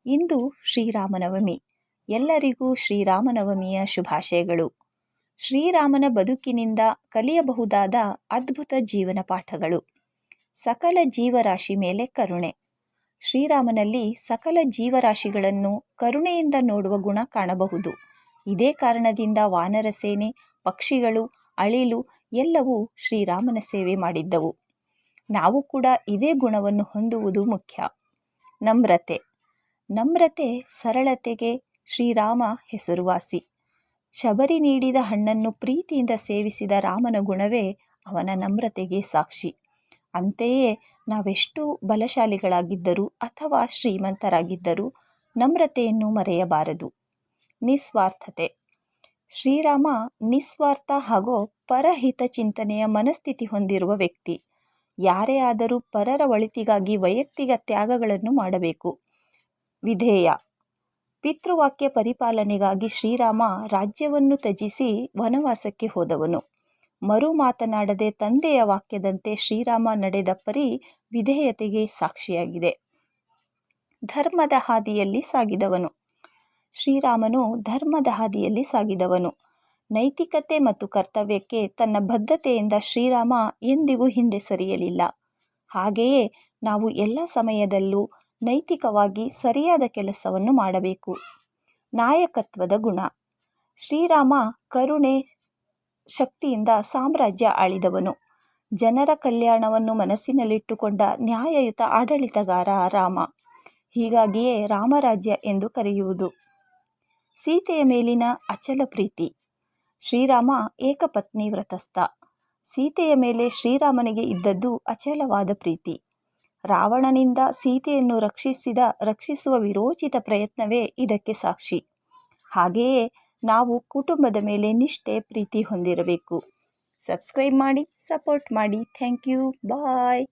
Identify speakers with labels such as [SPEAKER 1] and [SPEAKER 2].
[SPEAKER 1] ಇಂದು ಶ್ರೀರಾಮನವಮಿ. ಎಲ್ಲರಿಗೂ ಶ್ರೀರಾಮನವಮಿಯ ಶುಭಾಶಯಗಳು. ಶ್ರೀರಾಮನ ಬದುಕಿನಿಂದ ಕಲಿಯಬಹುದಾದ ಅದ್ಭುತ ಜೀವನ ಪಾಠಗಳು. ಸಕಲ ಜೀವರಾಶಿ ಮೇಲೆ ಕರುಣೆ. ಶ್ರೀರಾಮನಲ್ಲಿ ಸಕಲ ಜೀವರಾಶಿಗಳನ್ನು ಕರುಣೆಯಿಂದ ನೋಡುವ ಗುಣ ಕಾಣಬಹುದು. ಇದೇ ಕಾರಣದಿಂದ ವಾನರ ಸೇನೆ, ಪಕ್ಷಿಗಳು, ಅಳಿಲು ಎಲ್ಲವೂ ಶ್ರೀರಾಮನ ಸೇವೆ ಮಾಡಿದ್ದವು. ನಾವು ಕೂಡ ಇದೇ ಗುಣವನ್ನು ಹೊಂದುವುದು ಮುಖ್ಯ. ನಮ್ರತೆ ಸರಳತೆಗೆ ಶ್ರೀರಾಮ ಹೆಸರುವಾಸಿ. ಶಬರಿ ನೀಡಿದ ಹಣ್ಣನ್ನು ಪ್ರೀತಿಯಿಂದ ಸೇವಿಸಿದ ರಾಮನ ಗುಣವೇ ಅವನ ನಮ್ರತೆಗೆ ಸಾಕ್ಷಿ. ಅಂತೆಯೇ ನಾವೆಷ್ಟು ಬಲಶಾಲಿಗಳಾಗಿದ್ದರೂ ಅಥವಾ ಶ್ರೀಮಂತರಾಗಿದ್ದರೂ ನಮ್ರತೆಯನ್ನು ಮರೆಯಬಾರದು. ನಿಸ್ವಾರ್ಥತೆ. ಶ್ರೀರಾಮ ನಿಸ್ವಾರ್ಥ ಹಾಗೂ ಪರಹಿತ ಚಿಂತನೆಯ ಮನಸ್ಥಿತಿ ಹೊಂದಿರುವ ವ್ಯಕ್ತಿ. ಯಾರೇ ಆದರೂ ಪರರ ಒಳಿತಿಗಾಗಿ ವೈಯಕ್ತಿಕ ತ್ಯಾಗಗಳನ್ನು ಮಾಡಬೇಕು. ವಿಧೇಯ. ಪಿತೃವಾಕ್ಯ ಪರಿಪಾಲನೆಗಾಗಿ ಶ್ರೀರಾಮ ರಾಜ್ಯವನ್ನು ತ್ಯಜಿಸಿ ವನವಾಸಕ್ಕೆ ಹೋದವನು. ಮರು ಮಾತನಾಡದೆ ತಂದೆಯ ವಾಕ್ಯದಂತೆ ಶ್ರೀರಾಮ ನಡೆದ ಪರಿ ವಿಧೇಯತೆಗೆ ಸಾಕ್ಷಿಯಾಗಿದೆ. ಧರ್ಮದ ಹಾದಿಯಲ್ಲಿ ಸಾಗಿದವನು. ಶ್ರೀರಾಮನು ಧರ್ಮದ ಹಾದಿಯಲ್ಲಿ ಸಾಗಿದವನು. ನೈತಿಕತೆ ಮತ್ತು ಕರ್ತವ್ಯಕ್ಕೆ ತನ್ನ ಬದ್ಧತೆಯಿಂದ ಶ್ರೀರಾಮ ಎಂದಿಗೂ ಹಿಂದೆ ಸರಿಯಲಿಲ್ಲ. ಹಾಗೆಯೇ ನಾವು ಎಲ್ಲ ಸಮಯದಲ್ಲೂ ನೈತಿಕವಾಗಿ ಸರಿಯಾದ ಕೆಲಸವನ್ನು ಮಾಡಬೇಕು. ನಾಯಕತ್ವದ ಗುಣ. ಶ್ರೀರಾಮ ಕರುಣೆ ಶಕ್ತಿಯಿಂದ ಸಾಮ್ರಾಜ್ಯ ಆಳಿದವನು. ಜನರ ಕಲ್ಯಾಣವನ್ನು ಮನಸ್ಸಿನಲ್ಲಿಟ್ಟುಕೊಂಡ ನ್ಯಾಯಯುತ ಆಡಳಿತಗಾರ ರಾಮ. ಹೀಗಾಗಿಯೇ ರಾಮರಾಜ್ಯ ಎಂದು ಕರೆಯುವುದು. ಸೀತೆಯ ಮೇಲಿನ ಅಚಲ ಪ್ರೀತಿ. ಶ್ರೀರಾಮ ಏಕಪತ್ನಿ ವ್ರತಸ್ಥ. ಸೀತೆಯ ಮೇಲೆ ಶ್ರೀರಾಮನಿಗೆ ಇದ್ದದ್ದು ಅಚಲವಾದ ಪ್ರೀತಿ. ರಾವಣನಿಂದ ಸೀತೆಯನ್ನು ರಕ್ಷಿಸುವ ವಿರೋಚಿತ ಪ್ರಯತ್ನವೇ ಇದಕ್ಕೆ ಸಾಕ್ಷಿ. ಹಾಗೆಯೇ ನಾವು ಕುಟುಂಬದ ಮೇಲೆ ನಿಷ್ಠೆ, ಪ್ರೀತಿ ಹೊಂದಿರಬೇಕು. ಸಬ್ಸ್ಕ್ರೈಬ್ ಮಾಡಿ, ಸಪೋರ್ಟ್ ಮಾಡಿ. Thank you. ಬಾಯ್.